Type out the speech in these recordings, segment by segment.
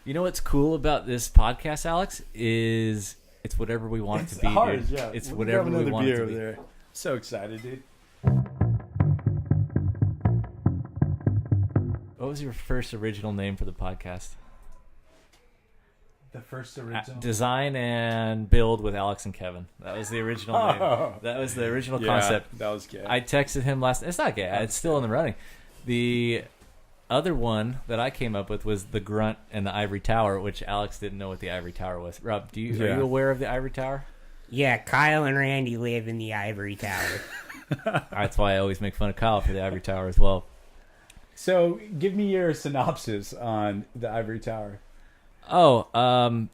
You know what's cool about this podcast, Alex, is it's whatever we want it to be. Ours, dude. yeah. It's whatever we want it to be. There. So excited, dude. What was your first original name for the podcast? The first original? Design and Build with Alex and Kevin. That was the original name. That was the original concept. That was gay. I texted him last... It's not gay. It's still in the running. The other one that I came up with was the Grunt and the Ivory Tower, which Alex didn't know what the Ivory Tower was. Rob, are you aware of the Ivory Tower? Yeah, Kyle and Randy live in the Ivory Tower. That's why I always make fun of Kyle for the Ivory Tower as well. So, give me your synopsis on the Ivory Tower.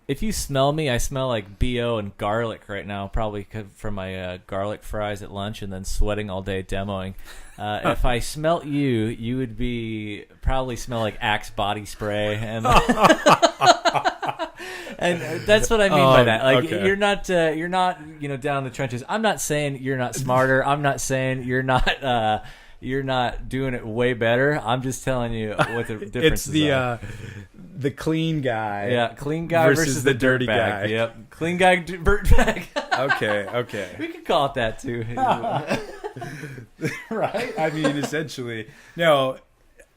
If you smell me, I smell like BO and garlic right now, probably from my garlic fries at lunch and then sweating all day demoing. If I smelt you, you would probably smell like Axe body spray, and and that's what I mean by that. Like you're not down in the trenches. I'm not saying you're not smarter. I'm not saying you're not doing it way better. I'm just telling you what the differences are. The clean guy. Yeah, clean guy versus the dirty guy. Yep, clean guy, dirt bag. Okay. We could call it that too. Right? I mean, essentially. No,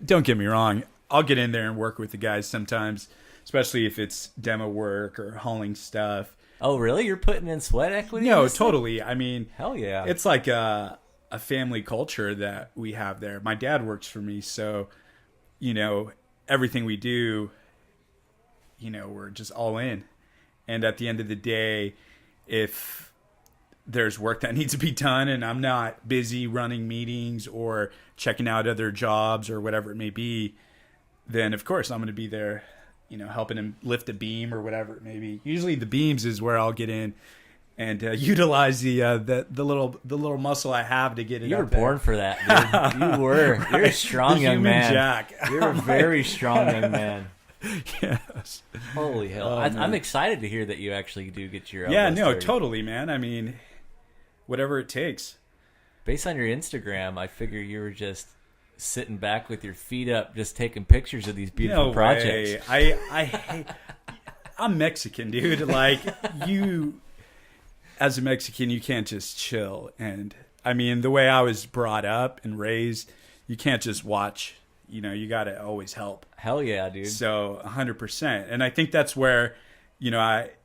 don't get me wrong. I'll get in there and work with the guys sometimes, especially if it's demo work or hauling stuff. Oh, really? You're putting in sweat equity? No, totally. I mean, hell yeah. It's like a family culture that we have there. My dad works for me, so, everything we do, we're just all in. And at the end of the day, if there's work that needs to be done and I'm not busy running meetings or checking out other jobs or whatever it may be, then of course I'm going to be there, helping him lift a beam or whatever it may be. Usually the beams is where I'll get in and utilize the little muscle I have to get it. You were up there. born for that, dude. You were. You're a strong young man. Jack. You're a very strong young man. Yes. Holy hell! I'm excited to hear that you actually do get your totally, man. I mean, whatever it takes. Based on your Instagram, I figure you were just sitting back with your feet up, just taking pictures of these beautiful projects. I'm Mexican, dude. Like you. As a Mexican, you can't just chill. And I mean, the way I was brought up and raised, you can't just watch. You got to always help. Hell yeah, dude. So 100%. And I think that's where,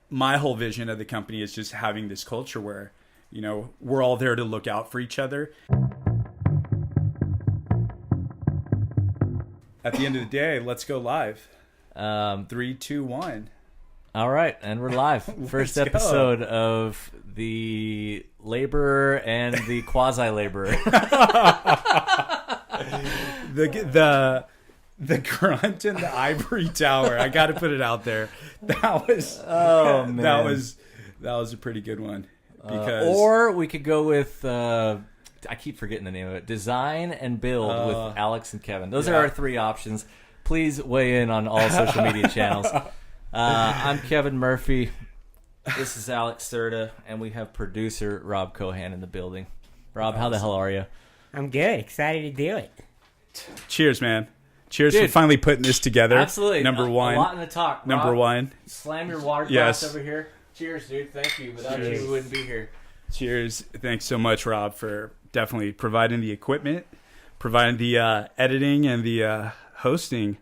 my whole vision of the company is just having this culture where, we're all there to look out for each other. At the end of the day, let's go live. 3, 2, 1. All right, and we're live. First episode of the laborer and the quasi-laborer. the Grunt and the Ivory Tower. I got to put it out there. That was man. that was a pretty good one. Because or we could go with I keep forgetting the name of it. Design and Build with Alex and Kevin. Those are our 3 options. Please weigh in on all social media channels. I'm Kevin Murphy. This is Alex Serta, and we have producer Rob Cohan in the building. Rob, how the hell are you? I'm good. Excited to do it. Cheers, man. Cheers for finally putting this together. Absolutely. Number one. A lot in the talk. Number Rob, 1. Slam your water glass over here. Cheers, dude. Thank you. Without you, we wouldn't be here. Cheers. Thanks so much, Rob, for definitely providing the equipment, providing the editing and the hosting.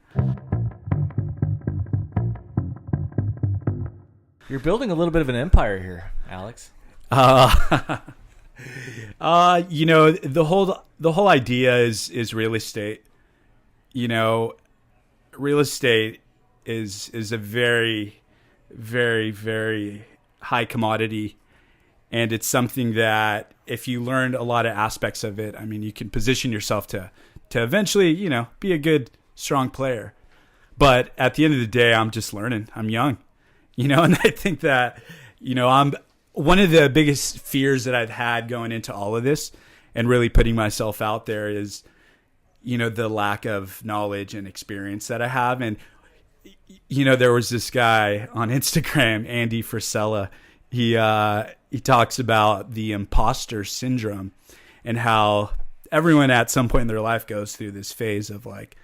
You're building a little bit of an empire here, Alex. The whole idea is real estate. Real estate is a very, very, very high commodity, and it's something that if you learned a lot of aspects of it, I mean, you can position yourself to eventually, be a good, strong player. But at the end of the day, I'm just learning. I'm young. And I think that, I'm one of the biggest fears that I've had going into all of this and really putting myself out there is, the lack of knowledge and experience that I have. And, there was this guy on Instagram, Andy Frisella. He talks about the imposter syndrome and how everyone at some point in their life goes through this phase of like,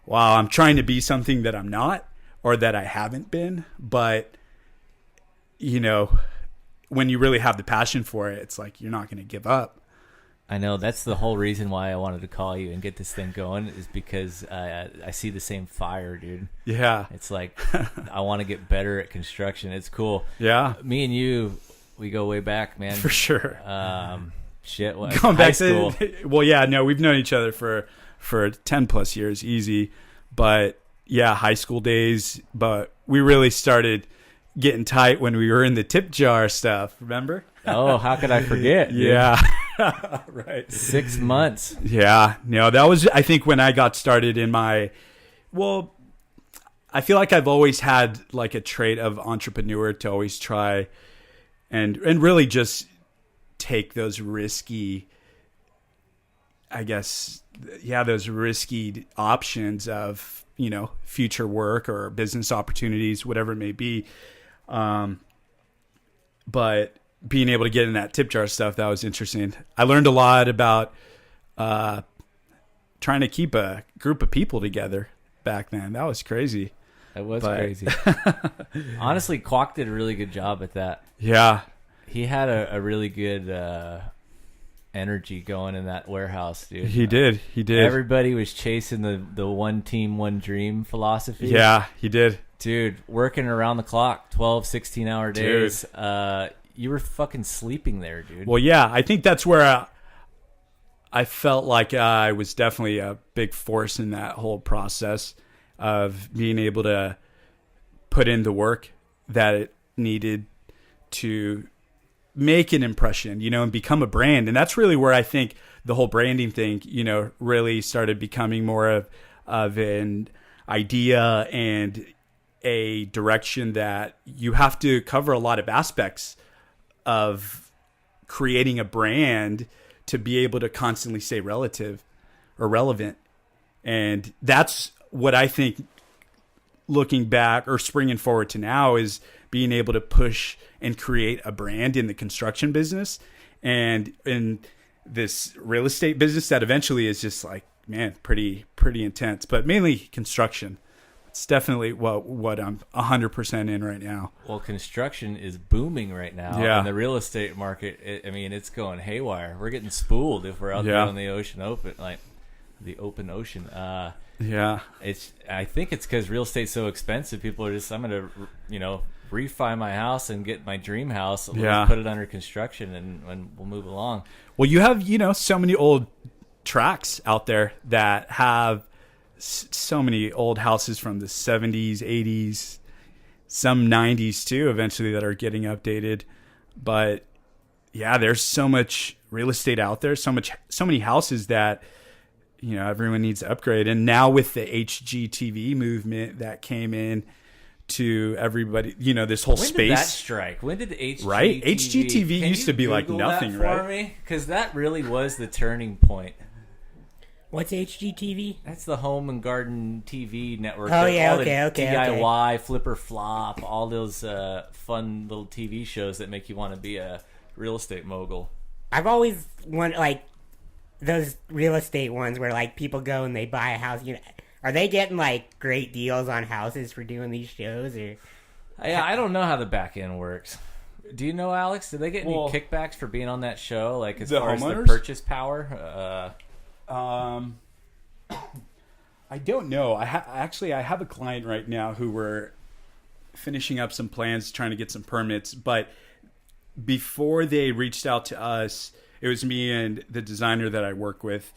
wow, I'm trying to be something that I'm not. or that I haven't been. But, you know, when you really have the passion for it, it's like you're not going to give up. I know. That's the whole reason why I wanted to call you and get this thing going, is because I see the same fire, dude. Yeah. It's like I want to get better at construction. It's cool. Yeah. Me and you, we go way back, man. For sure. Shit. What, Going high back school. Well, yeah, no, we've known each other for 10 plus years, easy. But yeah, high school days. But we really started getting tight when we were in the tip jar stuff. Remember? Oh, how could I forget? Dude? Yeah. Right. 6 months. Yeah. No, that was, I think, when I got started in my, well, I feel like I've always had like a trait of entrepreneur to always try and really just take those risky, I guess, yeah, those risky options of, you know, future work or business opportunities, whatever it may be. But being able to get in that tip jar stuff, that was interesting. I learned a lot about trying to keep a group of people together back then. That was crazy. That was crazy. Honestly, Kwok did a really good job at that. Yeah. He had a really good energy going in that warehouse, dude. He did. Everybody was chasing the one team, one dream philosophy. Yeah, he did. Dude, working around the clock, 12, 16-hour days. You were fucking sleeping there, dude. Well, yeah, I think that's where I felt like I was definitely a big force in that whole process of being able to put in the work that it needed to make an impression, you know, and become a brand. And that's really where I think the whole branding thing, you know, really started becoming more of an idea and a direction that you have to cover a lot of aspects of creating a brand to be able to constantly stay relative or relevant. And that's what I think, looking back or springing forward to now, is being able to push and create a brand in the construction business and in this real estate business that eventually is just like, man, pretty intense, but mainly construction. It's definitely what I'm 100% in right now. Well, construction is booming right now. Yeah. And the real estate market, it's going haywire. We're getting spooled if we're out there on the ocean open, like the open ocean. Yeah. I think it's because real estate's so expensive. People are just, I'm going to, you know, refi my house and get my dream house. We'll just put it under construction and we'll move along. Well, you have, you know, so many old tracks out there that have so many old houses from the 70s, 80s, some 90s too, eventually, that are getting updated. But yeah, there's so much real estate out there, so many houses that, you know, everyone needs to upgrade. And now with the HGTV movement that came in to everybody, you know, this whole space. When did that strike? When did HGTV? Right? HGTV used to be like nothing, right? Me? Because that really was the turning point. What's HGTV? That's the Home and Garden TV network. Oh, yeah, all okay. DIY, Flipper Flop, all those fun little TV shows that make you want to be a real estate mogul. I've always wanted, like, those real estate ones where, like, people go and they buy a house. You know, are they getting, like, great deals on houses for doing these shows? Or I don't know how the back end works. Do you know, Alex? Did they get any kickbacks for being on that show? Like, as far as the purchase power? I don't know. I have a client right now who we're finishing up some plans, trying to get some permits. But before they reached out to us, it was me and the designer that I work with.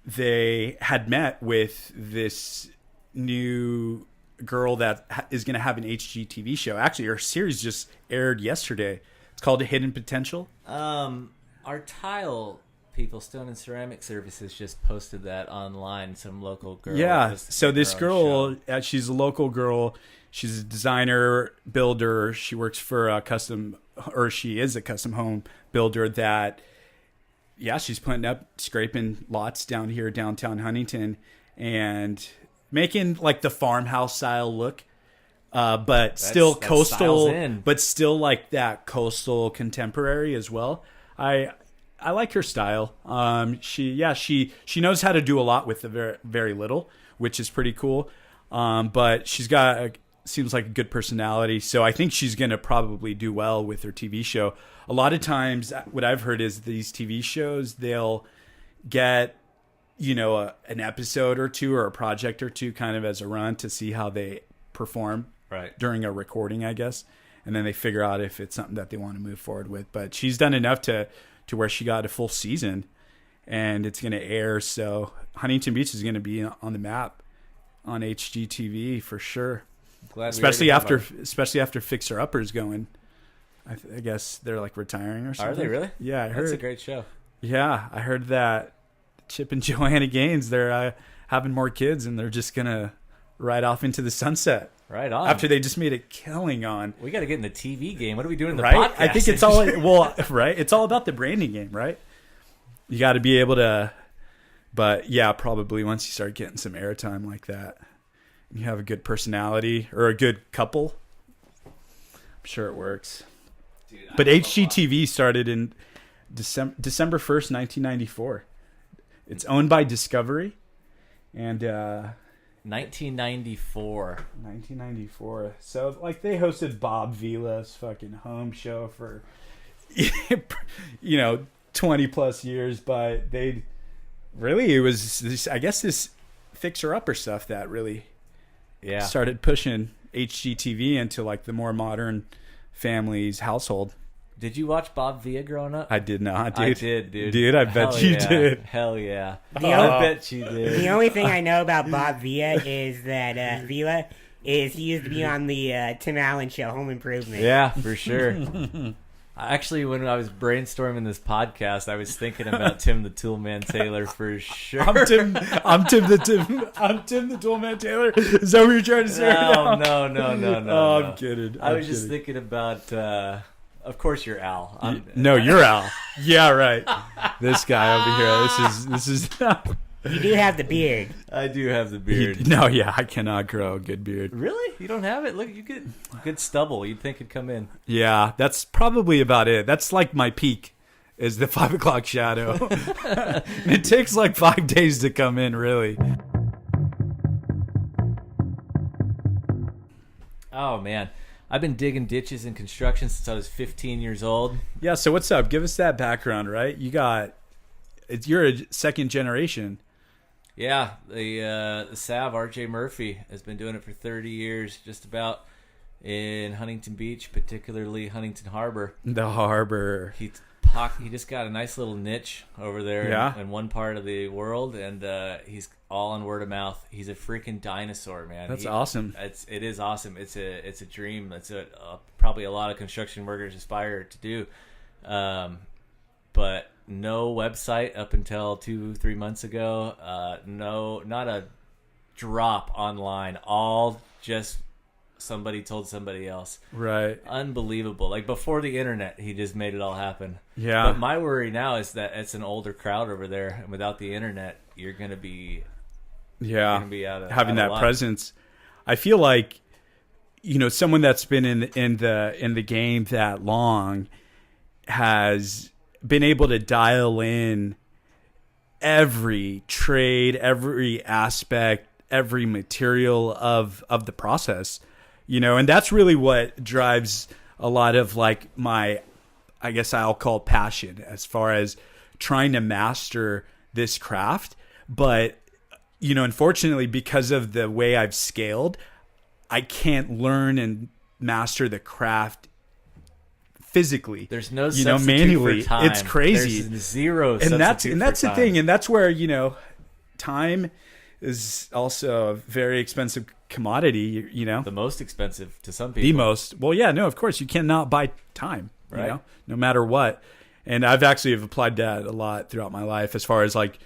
They had met with this new girl that is going to have an HGTV show. Actually, her series just aired yesterday. It's called Hidden Potential. Our tile people, Stone and Ceramic Services, just posted that online. Some local girl. Yeah. So this girl, she's a local girl. She's a designer, builder. She works for she is a custom home builder that, she's putting up, scraping lots down here, downtown Huntington, and making like the farmhouse style look, but still coastal, but still like that coastal contemporary as well. I like her style. She knows how to do a lot with the very, very little, which is pretty cool. But she's got seems like a good personality. So I think she's going to probably do well with her TV show. A lot of times what I've heard is these TV shows, they'll get, an episode or two or a project or two kind of as a run to see how they perform during a recording, I guess. And then they figure out if it's something that they want to move forward with. But she's done enough to where she got a full season and it's going to air. So Huntington Beach is going to be on the map on HGTV for sure. Especially after Fixer Upper's going. I guess they're like retiring or something. Are they really? Yeah, I heard. That's a great show. Yeah, I heard that Chip and Joanna Gaines, they're having more kids and they're just going to ride off into the sunset. Right on. After they just made a killing on. We got to get in the TV game. What are we doing in the podcast? I think it's all, right? It's all about the branding game, right? You got to be able to, but yeah, probably once you start getting some airtime like that, you have a good personality or a good couple, I'm sure it works. Dude, but HGTV started in December 1st, 1994. It's owned by Discovery. And 1994. So like they hosted Bob Vila's fucking home show for 20 plus years, but it was this, I guess, this Fixer Upper stuff that really started pushing HGTV into like the more modern family's household. Did you watch Bob Villa growing up? I did not, dude. I did, dude. Dude, I bet you did. Hell yeah. I bet you did. The only thing I know about Bob Villa is that Villa he used to be on the Tim Allen show, Home Improvement. Yeah, for sure. Actually, when I was brainstorming this podcast, I was thinking about Tim the Toolman Taylor for sure. I'm Tim the Toolman Taylor. Is that what you're trying to say? No. Oh, I'm kidding. I was just thinking about. Of course, you're Al. No, you're Al. Yeah, right. This guy over here. This is. You do have the beard. I do have the beard. I cannot grow a good beard. Really? You don't have it? Look, you get good stubble. You'd think it'd come in. Yeah, that's probably about it. That's like my peak, is the 5 o'clock shadow. And it takes like 5 days to come in, really. Oh, man. I've been digging ditches in construction since I was 15 years old. Yeah, so what's up? Give us that background, right? You're a second generation. Yeah, the Sav, RJ Murphy, has been doing it for 30 years, just about, in Huntington Beach, particularly Huntington Harbor. The harbor. He just got a nice little niche over there in one part of the world, and he's all on word of mouth. He's a freaking dinosaur, man. That's awesome. It is awesome. It's a dream. That's probably a lot of construction workers aspire to do, but no website up until 2-3 months ago. No, not a drop online. All just somebody told somebody else. Right. Unbelievable. Like before the internet, he just made it all happen. Yeah. But my worry now is that it's an older crowd over there, and without the internet, you're going to be having that presence. I feel like someone that's been in the game that long has been able to dial in every trade, every aspect, every material of the process. And that's really what drives a lot of like my, I guess I'll call passion as far as trying to master this craft. But, unfortunately, because of the way I've scaled, I can't learn and master the craft physically. There's no substitute manually. For time. It's crazy. There's zero and substitute that's for the time. thing. And that's where, time is also a very expensive commodity, The most expensive to some people. The most. Well, yeah, no, of course. You cannot buy time, right? No matter what. And I've actually applied that a lot throughout my life as far as like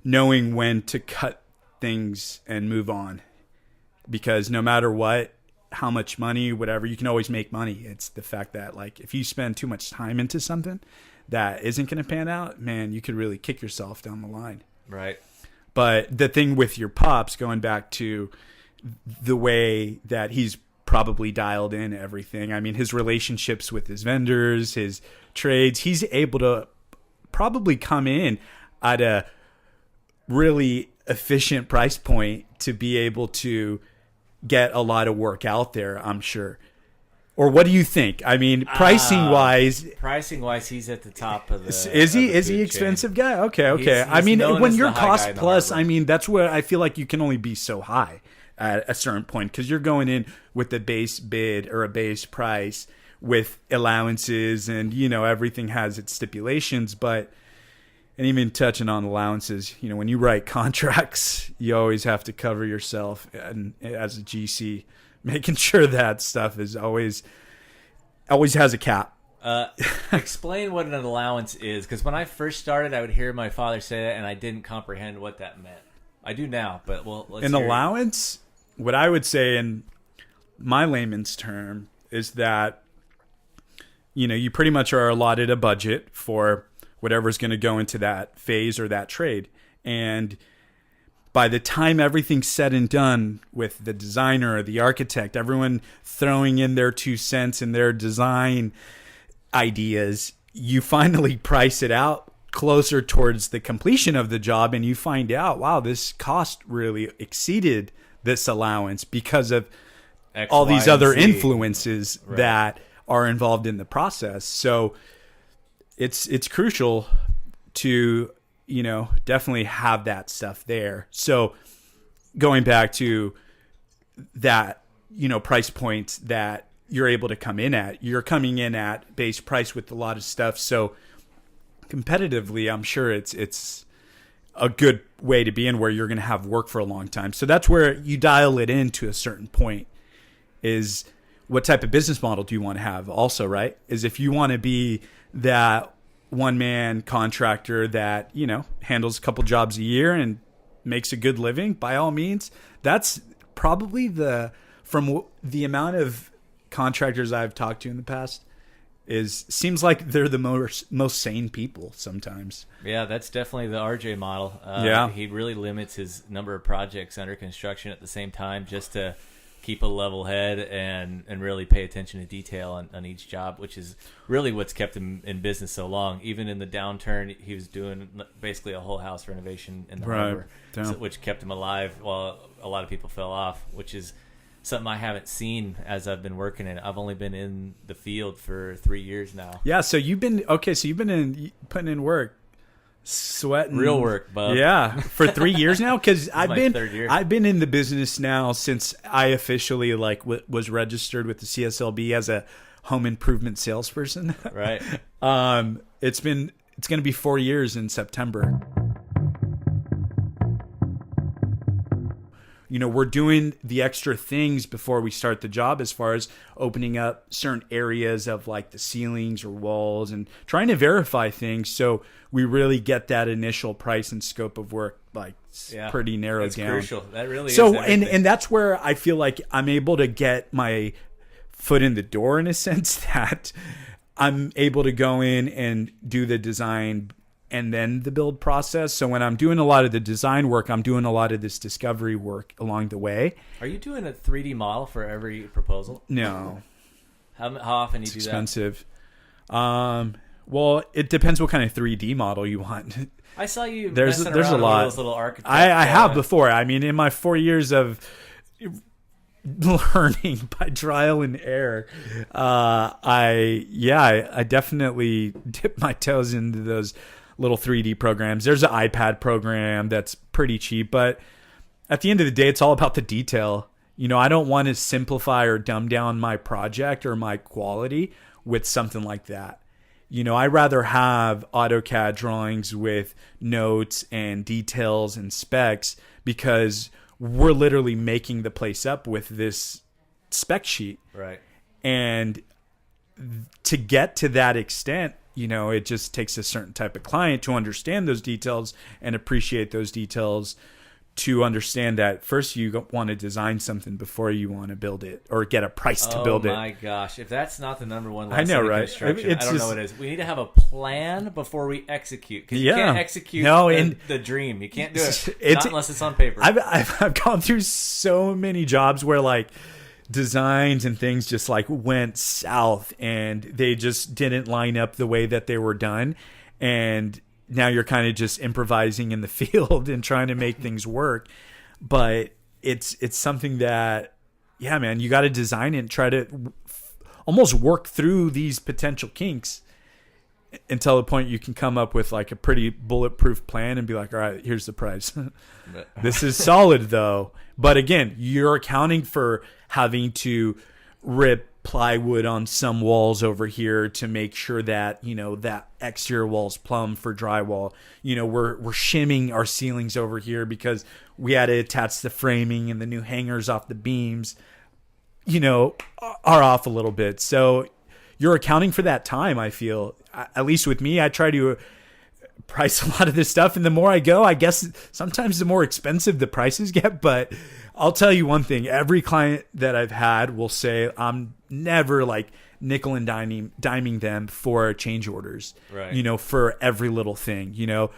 knowing when to cut things and move on. Because no matter what, how much money, whatever, you can always make money. It's the fact that like if you spend too much time into something that isn't going to pan out, man, you could really kick yourself down the line. Right. But the thing with your pops, going back to the way that he's probably dialed in everything. I mean, his relationships with his vendors, his trades, he's able to probably come in at a really efficient price point to be able to get a lot of work out there, I'm sure. Or what do you think? I mean, pricing wise, he's at the top of the. Is he expensive guy? Okay. He's I mean, when you're cost plus, I mean, that's where I feel like you can only be so high at a certain point, because you're going in with the base bid or a base price with allowances, and everything has its stipulations. But and even touching on allowances, when you write contracts, you always have to cover yourself, and as a GC. Making sure that stuff is always has a cap. Explain what an allowance is, because when I first started, I would hear my father say that, and I didn't comprehend what that meant. I do now, but let's an allowance. What I would say in my layman's term is that you pretty much are allotted a budget for whatever's going to go into that phase or that trade, and by the time everything's said and done with the designer or the architect, everyone throwing in their 2 cents and their design ideas, you finally price it out closer towards the completion of the job, and you find out, wow, this cost really exceeded this allowance because of X, all Y, these and other Z. influences Right. that are involved in the process. So it's crucial to definitely have that stuff there. So going back to that, price points that you're able to come in at, you're coming in at base price with a lot of stuff. So competitively, I'm sure it's a good way to be in, where you're going to have work for a long time. So that's where you dial it in to a certain point, is what type of business model do you want to have also, right? Is if you want to be that one-man contractor that handles a couple jobs a year and makes a good living, by all means, that's probably from the amount of contractors I've talked to in the past, seems like they're the most sane people sometimes. Yeah, that's definitely the RJ model. Yeah, he really limits his number of projects under construction at the same time, just to keep a level head and really pay attention to detail on each job, which is really what's kept him in business so long. Even in the downturn, he was doing basically a whole house renovation in the harbor, which kept him alive while a lot of people fell off, which is something I haven't seen as I've been working in. I've only been in the field for 3 years now. Yeah, so you've been putting in work, sweating, real work, bub. Yeah, for 3 years now, because third year. I've been in the business now since I officially was registered with the CSLB as a home improvement salesperson. Right. It's going to be 4 years in September. We're doing the extra things before we start the job, as far as opening up certain areas of like the ceilings or walls and trying to verify things. So we really get that initial price and scope of work pretty narrowed down. That's crucial. That really is. So, and that's where I feel like I'm able to get my foot in the door, in a sense, that I'm able to go in and do the design and then the build process. So when I'm doing a lot of the design work, I'm doing a lot of this discovery work along the way. Are you doing a 3D model for every proposal? No. How often do you do expensive. Well, it depends what kind of 3D model you want. I saw you there's messing a around lot. with those little architect. I have before. I mean, in my 4 years of learning by trial and error, I definitely dip my toes into those little 3D programs. There's an iPad program that's pretty cheap, but at the end of the day, it's all about the detail. I don't want to simplify or dumb down my project or my quality with something like that. I'd rather have AutoCAD drawings with notes and details and specs, because we're literally making the place up with this spec sheet. Right. And to get to that extent, it just takes a certain type of client to understand those details and appreciate those details, to understand that first you want to design something before you want to build it or get a price to build it. Oh my gosh. If that's not the number one I lesson know, in right? construction, It's I don't just- know what it is. We need to have a plan before we execute. Because you can't execute the dream. You can't do it. Not unless it's on paper. I've gone through so many jobs where designs and things just went south, and they just didn't line up the way that they were done. And now you're kind of just improvising in the field and trying to make things work. But it's something that yeah, man, you got to design it and try to almost work through these potential kinks until the point you can come up with like a pretty bulletproof plan and be like, all right, here's the price. This is solid though. But again, you're accounting for having to rip plywood on some walls over here to make sure that, you know, that exterior wall's plumb for drywall. You know, we're shimming our ceilings over here because we had to attach the framing, and the new hangers off the beams, you know, are off a little bit. So you're accounting for that time, I feel. At least with me, I try to price a lot of this stuff. And the more I go, I guess sometimes the more expensive the prices get. But I'll tell you one thing. Every client that I've had will say I'm never like nickel and diming them for change orders, right? You know, for every little thing. You know,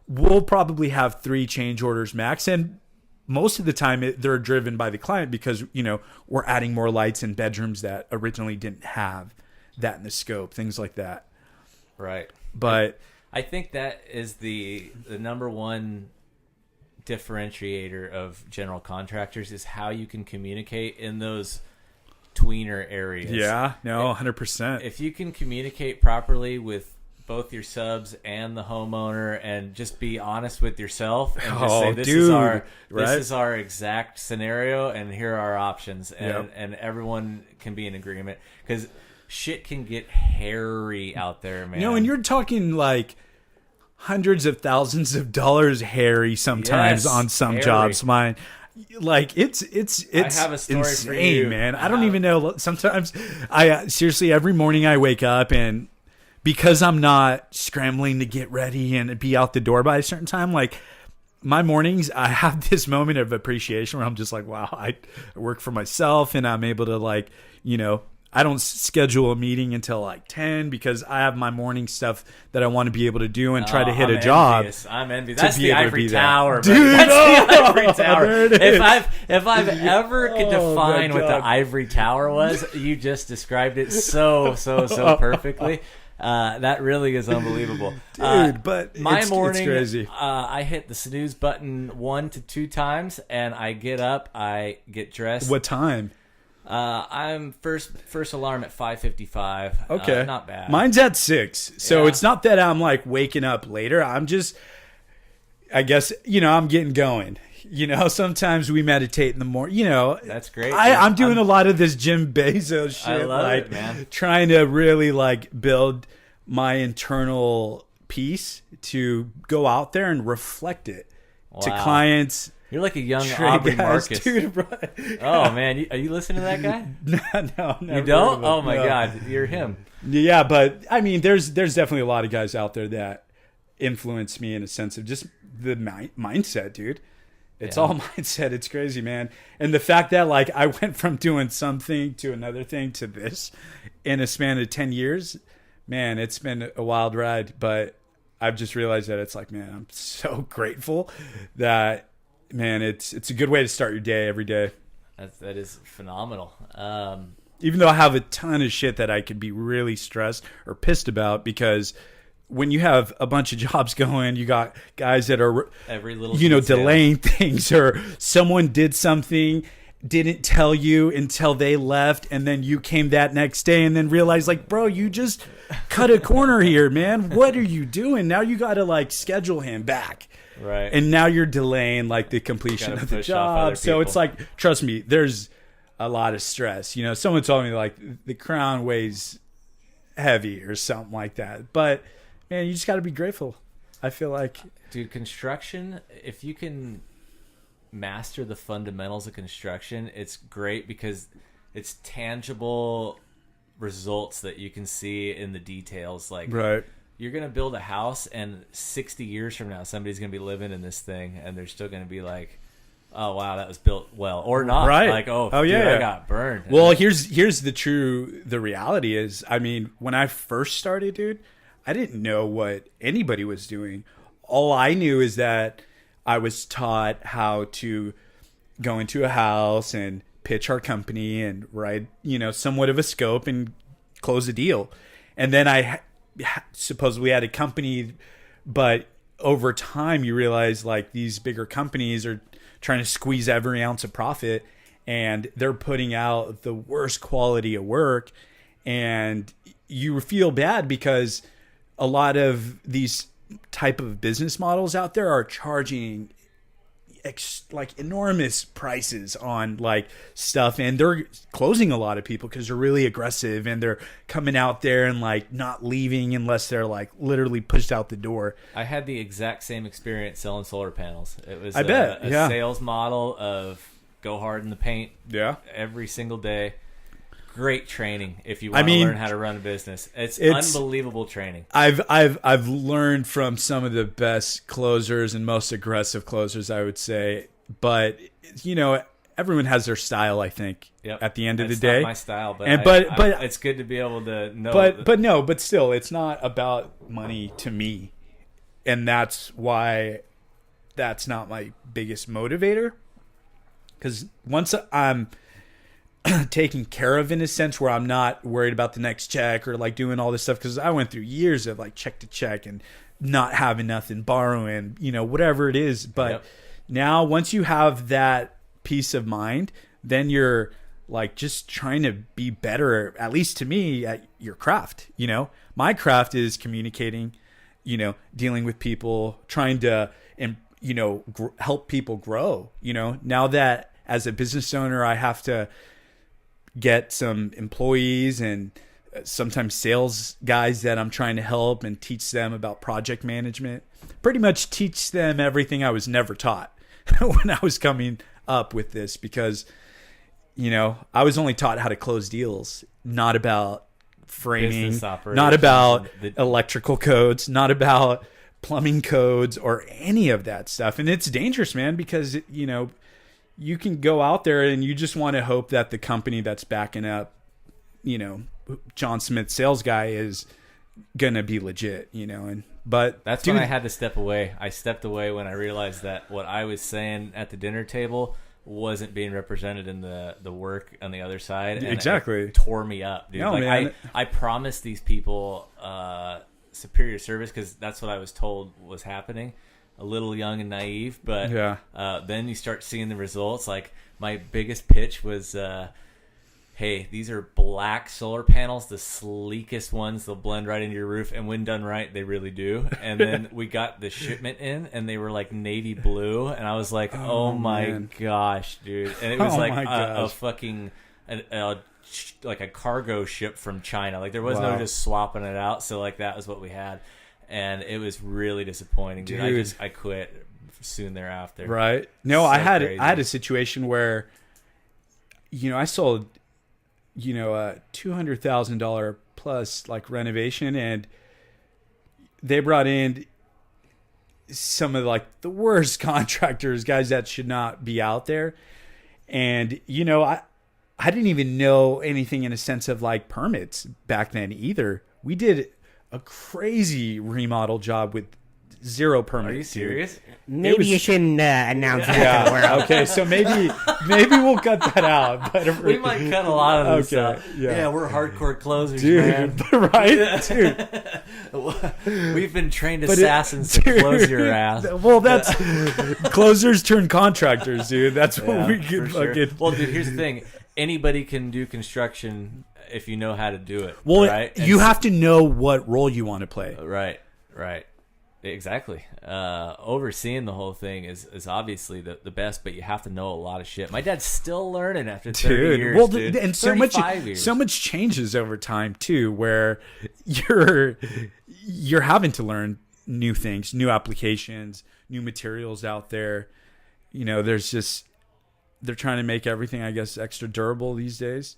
we'll probably have 3 change orders max. And most of the time they're driven by the client because, you know, we're adding more lights in bedrooms that originally didn't have that in the scope, things like that. Right. But I think that is the number one differentiator of general contractors is how you can communicate in those tweener areas. Yeah, no, 100%. If you can communicate properly with both your subs and the homeowner and just be honest with yourself and just say this is our exact scenario and here are our options, and everyone can be in agreement, because shit can get hairy out there, man. No, and you're talking like hundreds of thousands of dollars hairy sometimes on some jobs. Mine, like it's I have a story insane, for you, man. I don't even know. Sometimes I seriously, every morning I wake up, and because I'm not scrambling to get ready and be out the door by a certain time, like my mornings, I have this moment of appreciation where I'm just like, wow, I work for myself, and I'm able to, like, you know, I don't schedule a meeting until like 10 because I have my morning stuff that I want to be able to do and try to hit a job. I'm envious. That's the Ivory Tower, dude. That's the Ivory Tower. If I've ever could define what the Ivory Tower was, you just described it so perfectly. That really is unbelievable, dude. But my morning, it's crazy. I hit the snooze button 1 to 2 times, and I get up, I get dressed. What time? I'm first alarm at 5:55. Okay, not bad. Mine's at 6, so it's not that I'm like waking up later. I'm just, I guess, you know, I'm getting going. You know, sometimes we meditate in the morning. You know, that's great. I'm doing a lot of this Jim Bezos shit. I love like, it, man. Trying to really like build my internal peace to go out there and reflect it to clients. You're like a young Aubrey Marcus. Dude, bro. Oh, man. Are you listening to that guy? No. You don't? Oh, my God. You're him. Yeah, but, I mean, there's definitely a lot of guys out there that influence me in a sense of just the mindset, dude. It's all mindset. It's crazy, man. And the fact that, like, I went from doing something to another thing to this in a span of 10 years, man, it's been a wild ride. But I've just realized that it's like, man, I'm so grateful that, man, it's a good way to start your day every day. That is phenomenal. Even though I have a ton of shit that I could be really stressed or pissed about, because when you have a bunch of jobs going, you got guys that are every little delaying things, or someone did something, didn't tell you until they left, and then you came that next day and then realized, like, bro, you just cut a corner here, man. What are you doing? Now you got to like schedule him back. Right. And now you're delaying like the completion of the job. So it's like, trust me, there's a lot of stress. You know, someone told me like the crown weighs heavy or something like that. But man, you just got to be grateful. I feel like, dude, construction, if you can master the fundamentals of construction, it's great because it's tangible results that you can see in the details. Like, right. You're going to build a house, and 60 years from now, somebody's going to be living in this thing, and they're still going to be like, oh, wow, that was built well. Or not. Right. Like, dude, yeah. I got burned. Well, here's the reality is, I mean, when I first started, dude, I didn't know what anybody was doing. All I knew is that I was taught how to go into a house and pitch our company and write, you know, somewhat of a scope and close a deal. And then I supposedly had a company, but over time you realize like these bigger companies are trying to squeeze every ounce of profit, and they're putting out the worst quality of work, and you feel bad because a lot of these type of business models out there are charging like enormous prices on like stuff, and they're closing a lot of people because they're really aggressive, and they're coming out there and like not leaving unless they're like literally pushed out the door. I had the exact same experience selling solar panels. It was a sales model of go hard in the paint every single day. Great training if you want to learn how to run a business. It's unbelievable training. I've learned from some of the best closers and most aggressive closers, I would say. But everyone has their style, I think. At the end of the day, not my style, but it's good to be able to know. But still, it's not about money to me, and that's why that's not my biggest motivator. Because once I'm taken care of in a sense where I'm not worried about the next check or like doing all this stuff, because I went through years of like check to check and not having nothing, borrowing, whatever it is. But now once you have that peace of mind, then you're like just trying to be better, at least to me, at your craft. My craft is communicating, dealing with people, trying to help people grow. Now that as a business owner, I have to get some employees and sometimes sales guys that I'm trying to help and teach them about project management. Pretty much teach them everything I was never taught when I was coming up with this, because I was only taught how to close deals, not about framing, not about electrical codes, not about plumbing codes or any of that stuff. And it's dangerous, man, because you can go out there and you just want to hope that the company that's backing up, John Smith sales guy is going to be legit, but that's when I had to step away. I stepped away when I realized that what I was saying at the dinner table wasn't being represented in the work on the other side. And exactly. It tore me up, dude. No, like man. I promised these people superior service because that's what I was told was happening. A little young and naive, but then you start seeing the results. Like my biggest pitch was, hey, these are black solar panels, the sleekest ones. They'll blend right into your roof, and when done right, they really do. And then we got the shipment in, and they were like navy blue, and I was like, oh my gosh, dude. And it was a fucking like a cargo ship from China. Like there was no just swapping it out. So like that was what we had. And it was really disappointing, dude. I quit soon thereafter. Right? No, I had a situation where, I sold, a $200,000 plus like renovation, and they brought in some of like the worst contractors, guys that should not be out there, and I didn't even know anything in a sense of like permits back then either. We did a crazy remodel job with zero permits. Are you serious? Maybe you shouldn't announce that to the world. Okay, so maybe we'll cut that out. But we might cut a lot of this stuff. Yeah, we're hardcore closers, dude, man. Right, dude. We've been trained assassins to close your ass. Well, that's closers turn contractors, dude. That's what we get. Sure. Well, dude, here's the thing: anybody can do construction if you know how to do it. Well, right? You have to know what role you want to play. Right. Exactly. Overseeing the whole thing is obviously the best, but you have to know a lot of shit. My dad's still learning after 30 years. Well, dude. And so much changes over time too, where you're having to learn new things, new applications, new materials out there. There's just they're trying to make everything, I guess, extra durable these days.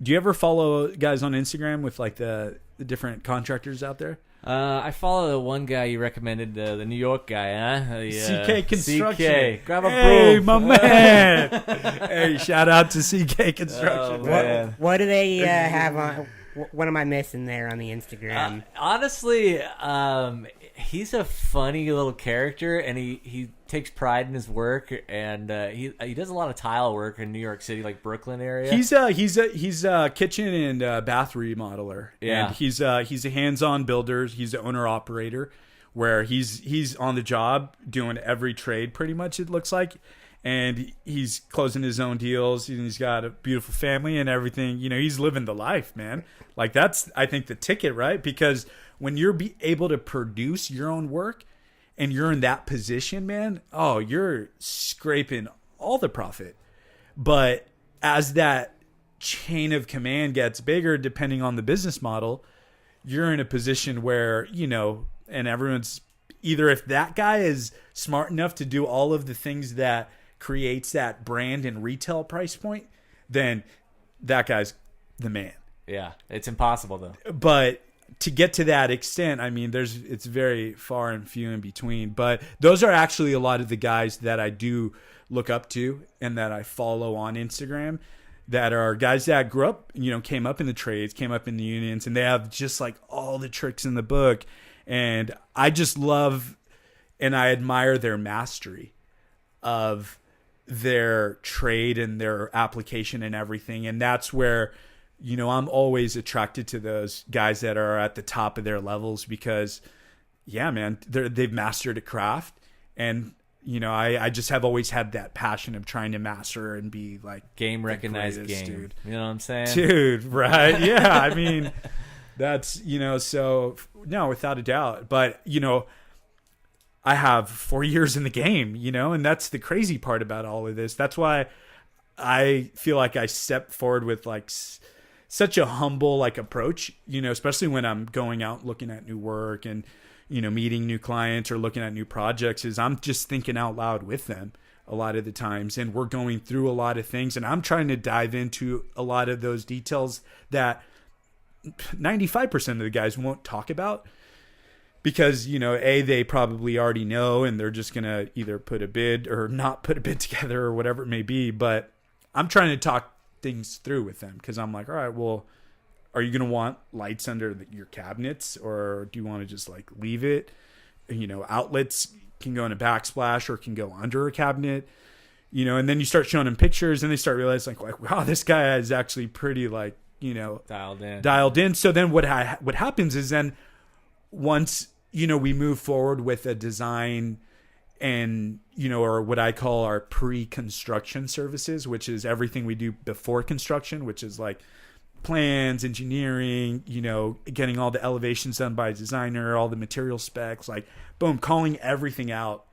Do you ever follow guys on Instagram with like the different contractors out there? I follow the one guy you recommended, the New York guy, huh? CK Construction. CK. Grab a hey, broom. my man. Hey, shout out to CK Construction. What do they have on? What am I missing there on the Instagram? Honestly, he's a funny little character, and he takes pride in his work, and he does a lot of tile work in New York City, like Brooklyn area. He's a kitchen and bath remodeler. Yeah, and he's a hands-on builder. He's an owner operator, where he's on the job doing every trade pretty much. It looks like, and he's closing his own deals, and he's got a beautiful family and everything. You know, he's living the life, man. Like, that's, I think, the ticket, right? Because when you're able to produce your own work and you're in that position, man, oh, you're scraping all the profit. But as that chain of command gets bigger, depending on the business model, you're in a position where, you know, and everyone's either, if that guy is smart enough to do all of the things that creates that brand and retail price point, then that guy's the man. Yeah, it's impossible though. But to get to that extent, I mean, it's very far and few in between. But those are actually a lot of the guys that I do look up to and that I follow on Instagram, that are guys that grew up, you know, came up in the trades, came up in the unions, and they have just like all the tricks in the book. And I just love and I admire their mastery of their trade and their application and everything. And that's where, you know, I'm always attracted to those guys that are at the top of their levels, because, yeah, man, they've mastered a craft. And, you know, I just have always had that passion of trying to master and be like game recognized game. Dude. You know what I'm saying? Dude, right? Yeah. I mean, that's, you know, so no, without a doubt. But, you know, I have 4 years in the game, you know, and that's the crazy part about all of this. That's why I feel like I step forward with like such a humble like approach, you know, especially when I'm going out looking at new work and, you know, meeting new clients or looking at new projects, is I'm just thinking out loud with them a lot of the times. And we're going through a lot of things, and I'm trying to dive into a lot of those details that 95% of the guys won't talk about, because, you know, they probably already know, and they're just going to either put a bid or not put a bid together or whatever it may be. But I'm trying to talk things through with them, because I'm like, all right, well, are you going to want lights under your cabinets, or do you want to just like leave it? You know, outlets can go in a backsplash or can go under a cabinet, you know, and then you start showing them pictures and they start realizing like, wow, this guy is actually pretty like, you know, dialed in. So then what happens is, then once, you know, we move forward with a design and, you know, or what I call our pre-construction services, which is everything we do before construction, which is like plans, engineering, you know, getting all the elevations done by a designer, all the material specs, like boom, calling everything out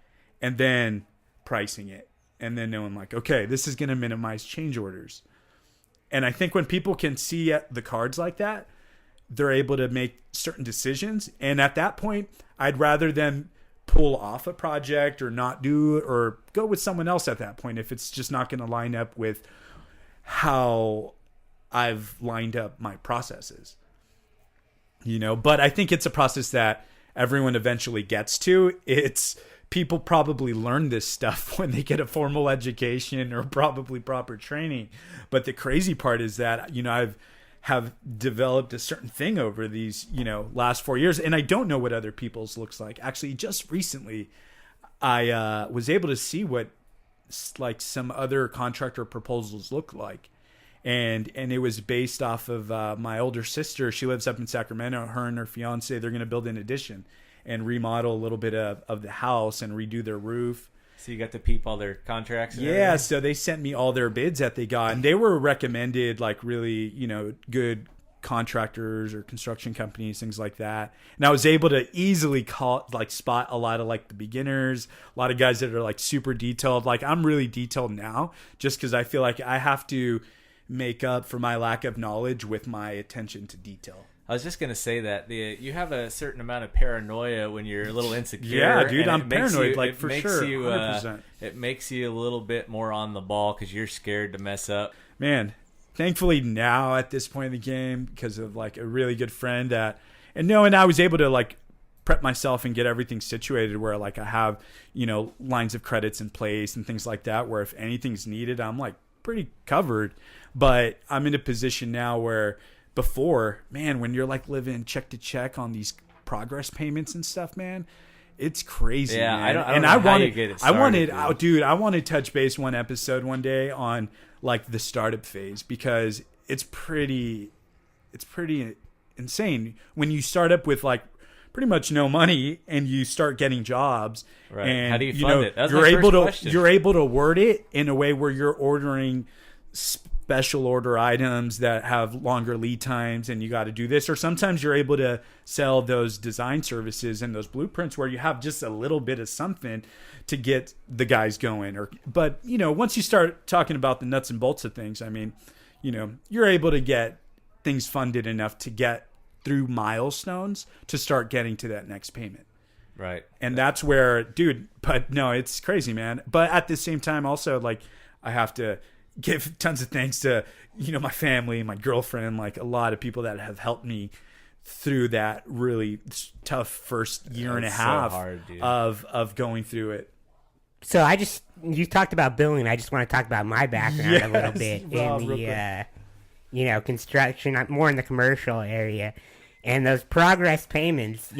and then pricing it. And then knowing like, okay, this is going to minimize change orders. And I think when people can see the cards like that, they're able to make certain decisions. And at that point, I'd rather them pull off a project or not do, or go with someone else at that point, if it's just not going to line up with how I've lined up my processes, you know. But I think it's a process that everyone eventually gets to. It's people probably learn this stuff when they get a formal education or probably proper training. But the crazy part is that, you know, have developed a certain thing over these, you know, last 4 years. And I don't know what other people's looks like. Actually, just recently, I was able to see what like some other contractor proposals look like. And it was based off of my older sister. She lives up in Sacramento. Her and her fiance, they're going to build an addition and remodel a little bit of the house and redo their roof. So you got to peep all their contracts? Yeah, so they sent me all their bids that they got, and they were recommended like really, you know, good contractors or construction companies, things like that. And I was able to easily spot a lot of like the beginners, a lot of guys that are like super detailed. Like I'm really detailed now just because I feel like I have to make up for my lack of knowledge with my attention to detail. I was just going to say that you have a certain amount of paranoia when you're a little insecure. Yeah, dude, I'm paranoid, for sure. 100%. It makes you a little bit more on the ball because you're scared to mess up. Man, thankfully now at this point in the game, because of like a really good friend and I was able to like prep myself and get everything situated where like I have, you know, lines of credits in place and things like that, where if anything's needed, I'm like pretty covered. But I'm in a position now where before, man, when you're like living check to check on these progress payments and stuff, man, it's crazy. Yeah, man. I want to touch base one episode one day on like the startup phase, because it's pretty insane when you start up with like pretty much no money, and you start getting jobs. Right. And how do you fund it? That's you're my able first to question. you're able to word it in a way where you're ordering special order items that have longer lead times, and you got to do this. Or sometimes you're able to sell those design services and those blueprints where you have just a little bit of something to get the guys going. But once you start talking about the nuts and bolts of things, I mean, you're able to get things funded enough to get through milestones to start getting to that next payment. Right. And that's where, dude, but no, it's crazy, man. But at the same time, also, like, I have to give tons of thanks to, my family, my girlfriend, like a lot of people that have helped me through that really tough first year and a half of going through it. So you talked about billing. I just want to talk about my background a little bit Rob, in the, construction. I'm more in the commercial area, and those progress payments,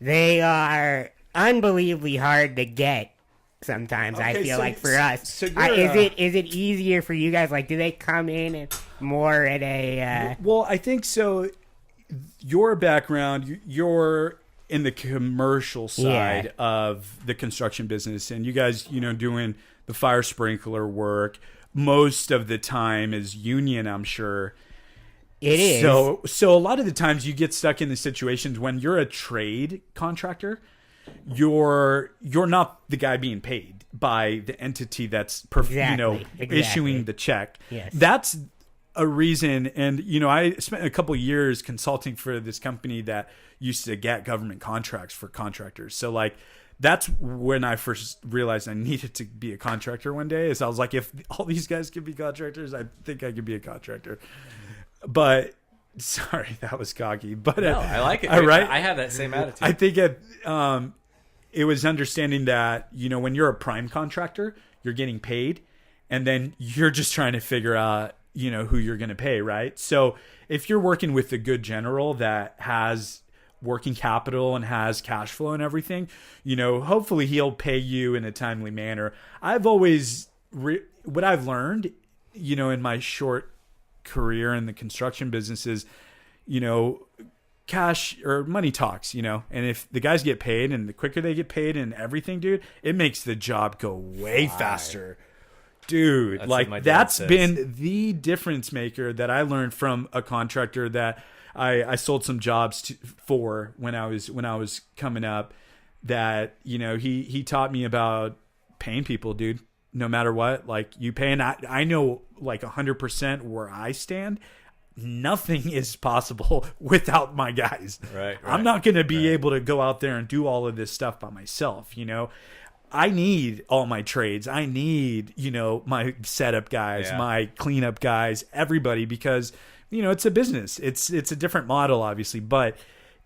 they are unbelievably hard to get. Sometimes I feel like for us, so is it easier for you guys? Like, do they come in and more at a? Well, I think so. Your background, you're in the commercial side of the construction business, and you guys, doing the fire sprinkler work most of the time is union, I'm sure. It is. So a lot of the times you get stuck in the situations when you're a trade contractor, you're not the guy being paid by the entity that's issuing the check. Yes. That's a reason. And I spent a couple years consulting for this company that used to get government contracts for contractors. So like that's when I first realized I needed to be a contractor one day. Is I was like, if all these guys could be contractors, I think I could be a contractor. But sorry, that was cocky. But no, I like it. Right? I have that same attitude. I think it was understanding that, when you're a prime contractor, you're getting paid, and then you're just trying to figure out, who you're going to pay, right? So if you're working with a good general that has working capital and has cash flow and everything, hopefully he'll pay you in a timely manner. I've always, what I've learned, in my short career in the construction business is, cash or money talks, and if the guys get paid and the quicker they get paid and everything, dude, it makes the job go way faster. Dude, that's been the difference maker that I learned from a contractor that I sold some jobs for when I was coming up, that, he taught me about paying people, dude, no matter what, like you pay. And I know like 100% where I stand. Nothing is possible without my guys. Right. I'm not going to be able to go out there and do all of this stuff by myself. I need all my trades. I need, my setup guys, my cleanup guys, everybody, because, it's a business. It's a different model, obviously, but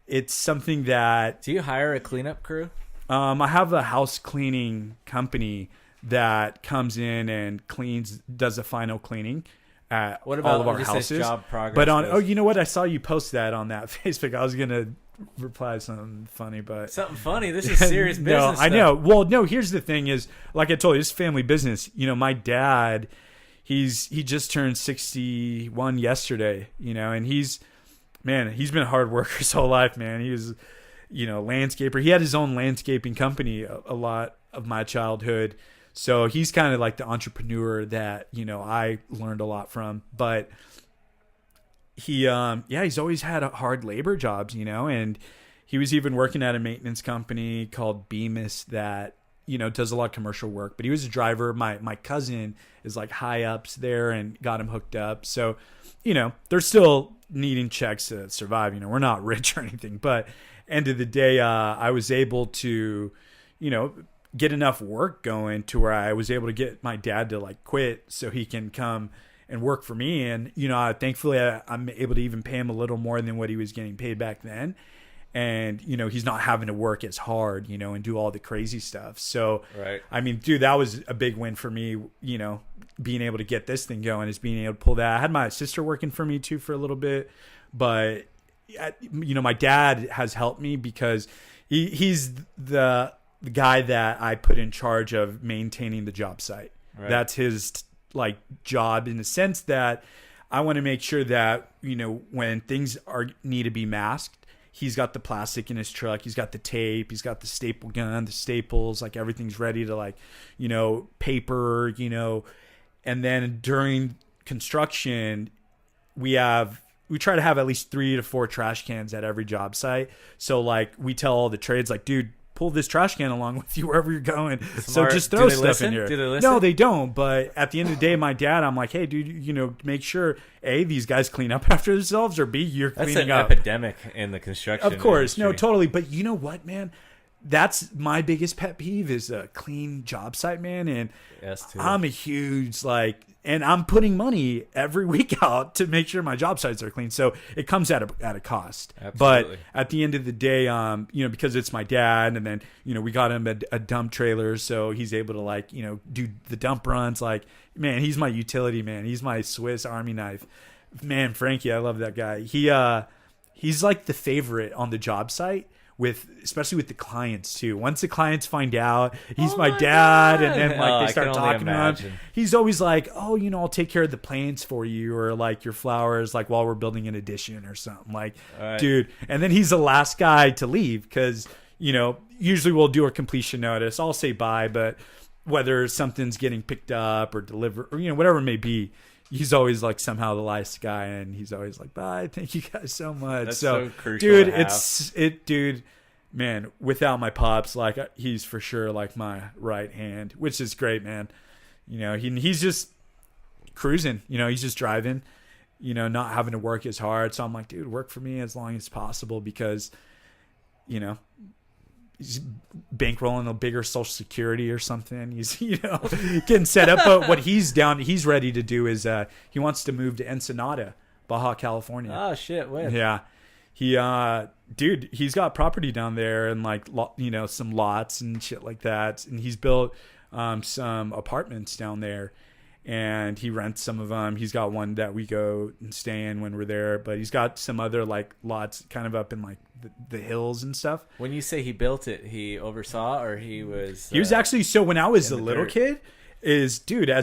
it's something that. Do you hire a cleanup crew? I have a house cleaning company that comes in and does the final cleaning at what about all of our just houses. Job progress But you know what? I saw you post that on that Facebook. I was gonna reply something funny, but something funny. This is serious business. I know. Well, no. Here's the thing: is like I told you, it's family business. My dad, he just turned 61 yesterday. And he's been a hard worker his whole life, man. He was, landscaper. He had his own landscaping company a lot of my childhood. So he's kind of like the entrepreneur that, I learned a lot from. But he, he's always had hard labor jobs, and he was even working at a maintenance company called Bemis that, does a lot of commercial work. But he was a driver. My cousin is like high ups there and got him hooked up. So, they're still needing checks to survive. We're not rich or anything. But end of the day, I was able to, get enough work going to where I was able to get my dad to like quit so he can come and work for me. And, thankfully I'm able to even pay him a little more than what he was getting paid back then. And, he's not having to work as hard, and do all the crazy stuff. So, right. I mean, dude, that was a big win for me, being able to get this thing going, is being able to pull that. I had my sister working for me too for a little bit, but, my dad has helped me because he's the guy that I put in charge of maintaining the job site. Right. That's his job, in the sense that I want to make sure that, when things need to be masked, he's got the plastic in his truck. He's got the tape. He's got the staple gun, the staples. Like everything's ready to like, paper, and then during construction, we try to have at least 3 to 4 trash cans at every job site. So like we tell all the trades like, dude, pull this trash can along with you wherever you're going. So just throw stuff in here. Do they listen? No, they don't. But at the end of the day, my dad, I'm like, hey, dude, make sure A, these guys clean up after themselves, or B, you're cleaning up. That's an epidemic in the construction Of course. industry. No, totally. But you know what, man? That's my biggest pet peeve is a clean job site, man. And yes, too. I'm a huge and I'm putting money every week out to make sure my job sites are clean. So it comes at a cost. Absolutely. But at the end of the day, because it's my dad, and then, we got him a dump trailer. So he's able to do the dump runs. Like, man, he's my utility man. He's my Swiss Army knife. Man, Frankie, I love that guy. He's like the favorite on the job site. Especially with the clients too. Once the clients find out he's my dad, and then they start talking to him, he's always like, "Oh, I'll take care of the plants for you, or like your flowers, like while we're building an addition or something." Like, right. Dude. And then he's the last guy to leave because usually we'll do a completion notice. I'll say bye, but whether something's getting picked up or delivered or whatever it may be, he's always like somehow the last guy, and he's always like, bye, thank you guys so much. That's so crucial, dude, dude, man, without my pops, like he's for sure like my right hand, which is great, man. He's just cruising, he's just driving, not having to work as hard. So I'm like, dude, work for me as long as possible, because he's bankrolling a bigger Social Security or something. He's getting set up. But what he's ready to do is he wants to move to Ensenada, Baja California. Oh shit! When? Yeah, he's got property down there and some lots and shit like that. And he's built some apartments down there, and he rents some of them. He's got one that we go and stay in when we're there, but he's got some other lots kind of up in the hills and stuff. When you say he built it, he oversaw, or he was actually, so when I was a little kid, as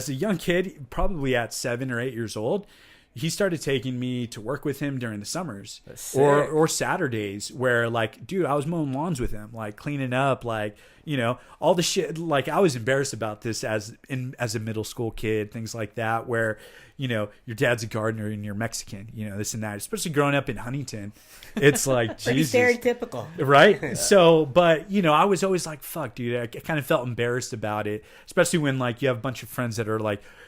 a young kid, probably at 7 or 8 years old, he started taking me to work with him during the summers or Saturdays, where dude, I was mowing lawns with him, cleaning up, all the shit. I was embarrassed about this as a middle school kid, things like that, where your dad's a gardener and you're Mexican, this and that, especially growing up in Huntington. It's like, pretty Jesus. stereotypical. Right? So, but, I was always like, fuck, dude. I kind of felt embarrassed about it, especially when, you have a bunch of friends that are,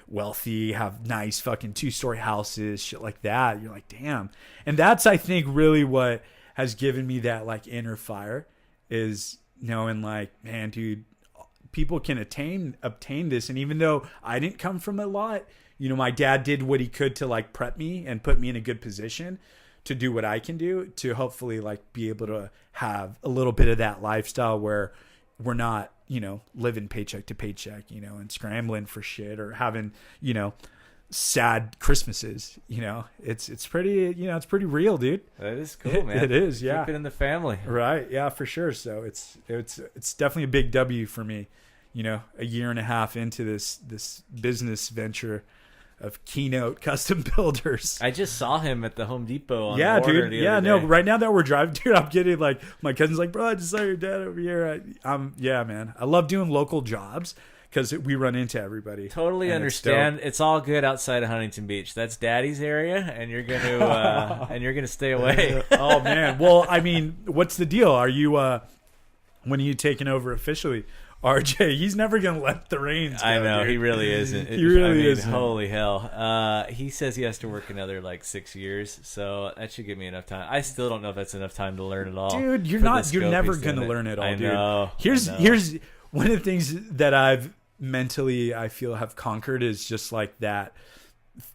wealthy, have nice fucking 2-story houses, shit like that. You're like, damn. And that's, I think, really what has given me that, inner fire is knowing, man, dude, people can obtain this. And even though I didn't come from a lot, my dad did what he could to, prep me and put me in a good position to do what I can do to hopefully be able to have a little bit of that lifestyle where we're not, living paycheck to paycheck, and scrambling for shit or having, sad Christmases. It's pretty, it's pretty real, dude. That is cool, man. It is. Yeah. Keep it in the family. Right. Yeah, for sure. So it's definitely a big W for me, a year and a half into this business venture of Keynote Custom Builders. I just saw him at the Home Depot on yeah, the water dude. the Yeah, other no. day. Right now that we're driving, dude, I'm getting my cousin's like, bro, I just saw your dad over here. Yeah, man. I love doing local jobs because we run into everybody. Totally understand. It's all good outside of Huntington Beach. That's Daddy's area, and you're gonna stay away. Oh man. Well, I mean, what's the deal? Are you when are you taking over officially? RJ, he's never gonna let the reins go. I know, dude. he really isn't. He really isn't. Holy hell. He says he has to work another 6 years, so that should give me enough time. I still don't know if that's enough time to learn it all. Dude, you're never gonna learn it all, I dude. know. Here's one of the things that I've mentally, I feel, have conquered is just that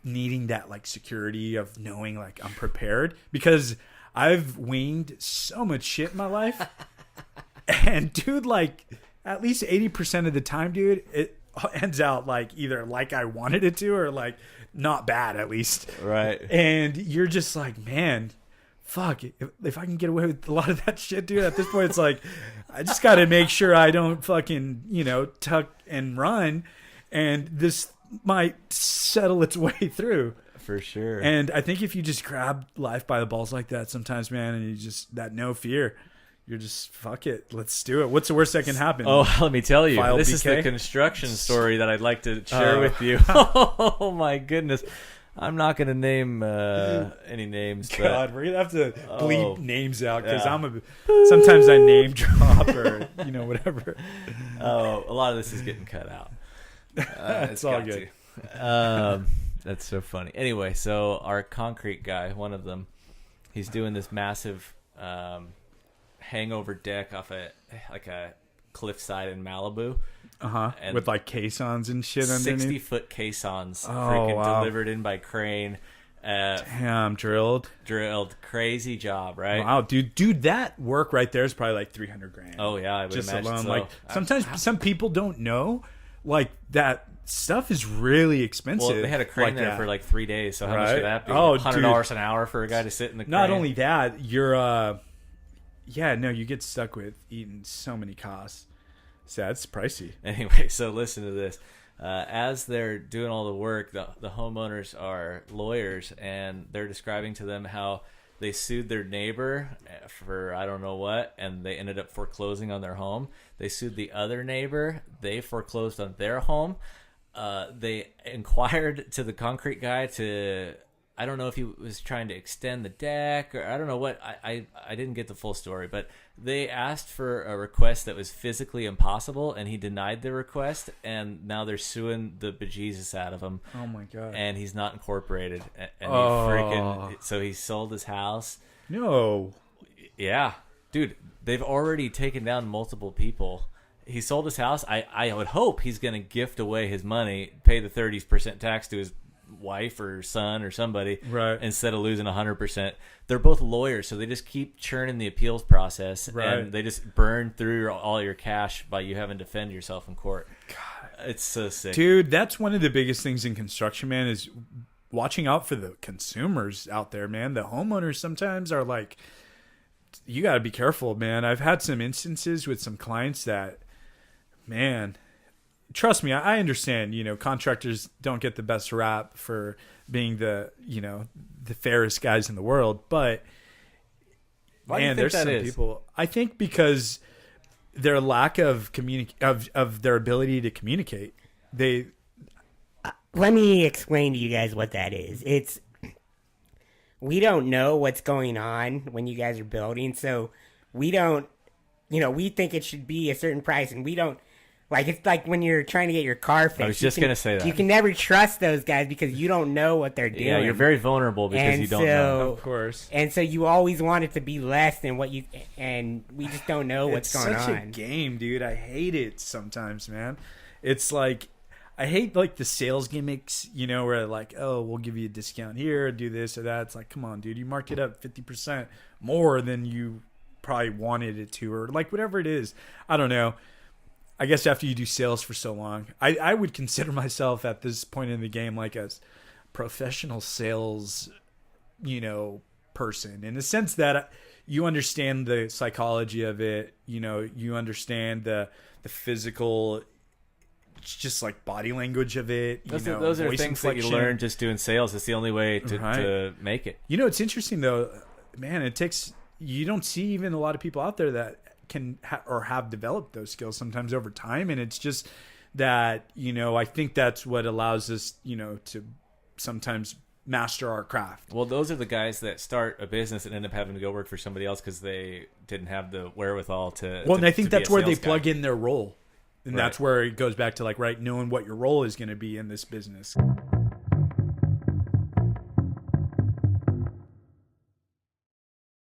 needing that security of knowing I'm prepared, because I've winged so much shit in my life. And dude, at least 80% of the time, dude, it ends out either I wanted it to, or not bad, at least. Right. And you're just man, fuck, if I can get away with a lot of that shit, dude, at this point, it's I just got to make sure I don't fucking, tuck and run, and this might settle its way through. for sure. And I think if you just grab life by the balls like that sometimes, man, and you just, that no fear, you're just, fuck it, let's do it. What's the worst that can happen? Oh, let me tell you. File This BK? is the construction story that I'd like to share with you. Oh, my goodness. I'm not going to name any names. God, we're going to have to bleep names out because yeah. sometimes I name drop or, whatever. Oh, a lot of this is getting cut out. It's all good. That's so funny. Anyway, so our concrete guy, one of them, he's doing this massive hangover deck off a cliffside in Malibu. And with like caissons and shit underneath. 60-foot caissons freaking delivered in by crane. Damn, drilled. Crazy job, right? Wow, dude, that work right there is probably like $300,000. Oh yeah, I would just imagine alone. so. Like sometimes some people don't know, like that stuff is really expensive. Well, they had a crane like there that. for like 3 days, so how much would that be? Oh, $100 an hour for a guy to sit in the crane. Not only that, you're you get stuck with eating so many costs. So that's pricey. Anyway, so listen to this. As they're doing all the work, the homeowners are lawyers, and they're describing to them how they sued their neighbor for I don't know what, and they ended up foreclosing on their home. They sued the other neighbor. They foreclosed on their home. They inquired to the concrete guy to, I don't know if he was trying to extend the deck or I don't know what. I didn't get the full story, but they asked for a request that was physically impossible, and he denied the request, and now they're suing the bejesus out of him. Oh my god! And he's not incorporated, and so he sold his house. No. Yeah, dude, they've already taken down multiple people. He sold his house. I would hope he's going to gift away his money, pay the 30% tax to his wife or son or somebody, right, instead of losing 100%. They're both lawyers, so they just keep churning the appeals process, right, and they just burn through all your cash by you having to defend yourself in court. God, it's so sick, dude. That's one of the biggest things in construction, man, is watching out for the consumers out there, man. The homeowners sometimes are like, you got to be careful, man. I've had some instances with some clients that, man, trust me, I understand, contractors don't get the best rap for being the fairest guys in the world, but man, there's some people, I think because their lack of of their ability to communicate. Let me explain to you guys what that is. We don't know what's going on when you guys are building, so we don't, we think it should be a certain price, and we don't. Like, it's like when you're trying to get your car fixed. I was just going to say that. You can never trust those guys because you don't know what they're doing. Yeah, you're very vulnerable because you don't know. Of course. And so you always want it to be less than what you... And we just don't know what's going on. It's such a game, dude. I hate it sometimes, man. It's like... I hate, like, the sales gimmicks, where, like, oh, we'll give you a discount here, do this or that. It's like, come on, dude. You marked it up 50% more than you probably wanted it to, or, like, whatever it is. I don't know. I guess after you do sales for so long, I would consider myself at this point in the game like a professional sales, person, in the sense that you understand the psychology of it. You understand the physical, just like body language of it. Those are things that you learn just doing sales. It's the only way to make it. It's interesting though, man. You don't see even a lot of people out there that can or have developed those skills sometimes over time, and it's just that I think that's what allows us to sometimes master our craft. Well, those are the guys that start a business and end up having to go work for somebody else because they didn't have the wherewithal to. Well, and I think that's where they guy. Plug in their role, and right. That's where it goes back to knowing what your role is going to be in this business.